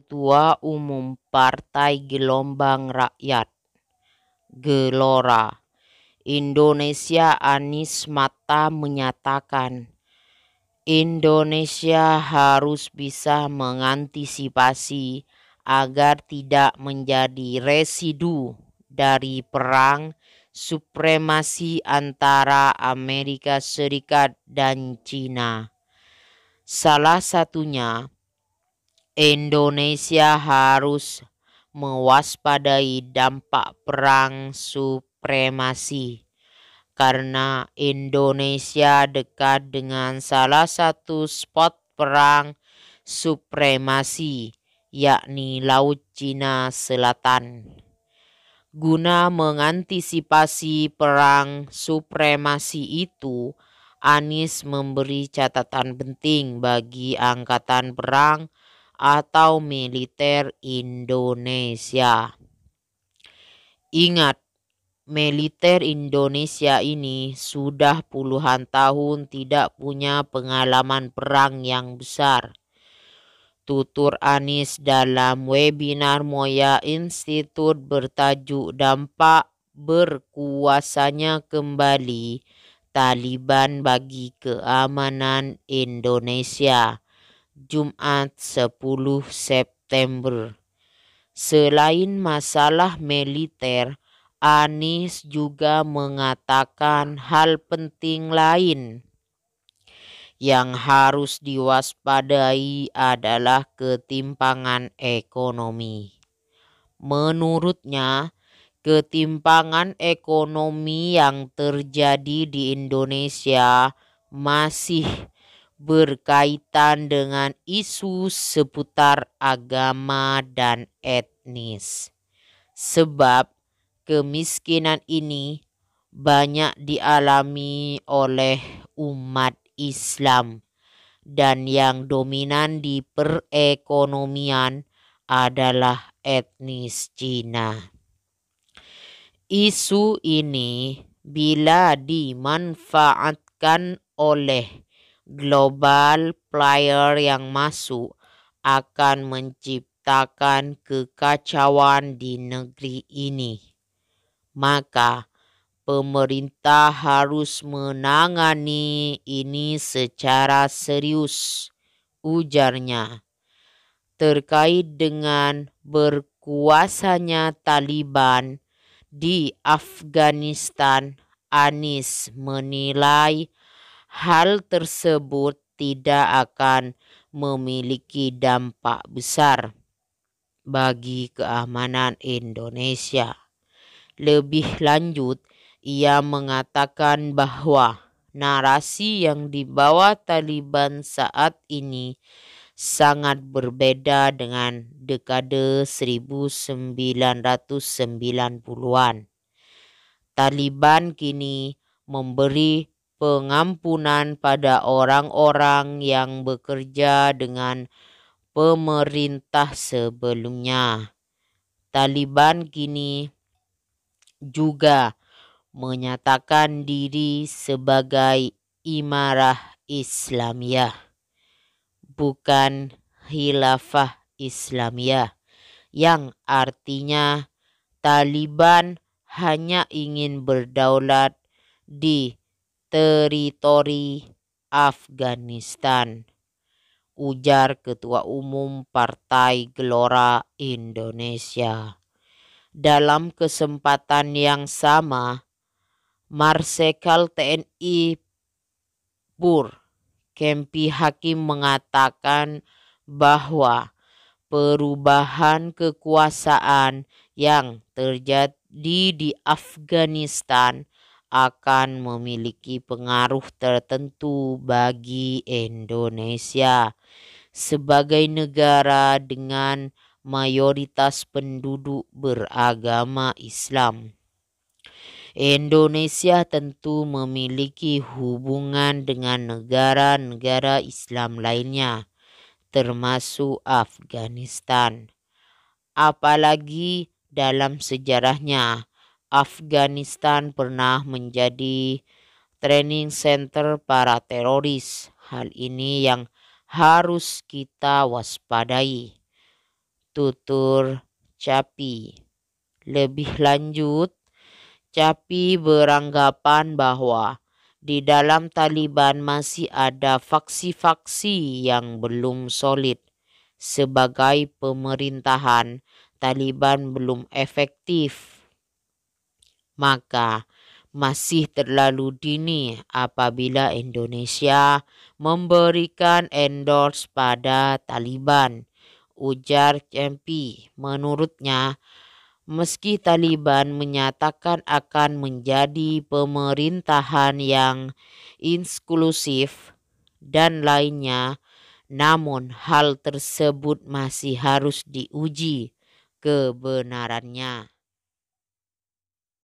Ketua Umum Partai Gelombang Rakyat Gelora Indonesia Anies Mata menyatakan Indonesia harus bisa mengantisipasi agar tidak menjadi residu dari perang supremasi antara Amerika Serikat dan China. Salah satunya, Indonesia harus mewaspadai dampak perang supremasi karena Indonesia dekat dengan salah satu spot perang supremasi, yakni Laut Cina Selatan. Guna mengantisipasi perang supremasi itu, Anies memberi catatan penting bagi Angkatan Perang atau militer Indonesia. Ingat, militer Indonesia ini sudah puluhan tahun tidak punya pengalaman perang yang besar. Tutur Anies dalam webinar Moya Institute bertajuk Dampak Berkuasanya Kembali Taliban bagi Keamanan Indonesia, Jumat 10 September. Selain masalah militer, Anies juga mengatakan hal penting lain yang harus diwaspadai adalah ketimpangan ekonomi. Menurutnya, ketimpangan ekonomi yang terjadi di Indonesia masih berkaitan dengan isu seputar agama dan etnis. Sebab kemiskinan ini banyak dialami oleh umat Islam dan yang dominan di perekonomian adalah etnis Cina. Isu ini bila dimanfaatkan oleh global player yang masuk akan menciptakan kekacauan di negeri ini. Maka pemerintah harus menangani ini secara serius, ujarnya. Terkait dengan berkuasanya Taliban di Afghanistan, Anies menilai hal tersebut tidak akan memiliki dampak besar bagi keamanan Indonesia. Lebih lanjut, ia mengatakan bahwa narasi yang dibawa Taliban saat ini sangat berbeda dengan dekade 1990-an. Taliban kini memberi pengampunan pada orang-orang yang bekerja dengan pemerintah sebelumnya. Taliban kini juga menyatakan diri sebagai Imarah Islamiyah, bukan Khilafah Islamiyah, yang artinya Taliban hanya ingin berdaulat di teritori Afghanistan, ujar Ketua Umum Partai Gelora Indonesia. Dalam kesempatan yang sama, Marsikal TNI Pur Kempi Hakim mengatakan bahwa perubahan kekuasaan yang terjadi di Afghanistan akan memiliki pengaruh tertentu bagi Indonesia sebagai negara dengan mayoritas penduduk beragama Islam. Indonesia tentu memiliki hubungan dengan negara-negara Islam lainnya, termasuk Afghanistan. Apalagi dalam sejarahnya, Afghanistan pernah menjadi training center para teroris. Hal ini yang harus kita waspadai. tutur Capi. Lebih lanjut, Capi beranggapan bahwa di dalam Taliban masih ada faksi-faksi yang belum solid. Sebagai pemerintahan, Taliban belum efektif. Maka masih terlalu dini apabila Indonesia memberikan endorse pada Taliban, ujar Capi. Menurutnya, meski Taliban menyatakan akan menjadi pemerintahan yang inklusif dan lainnya, namun hal tersebut masih harus diuji kebenarannya.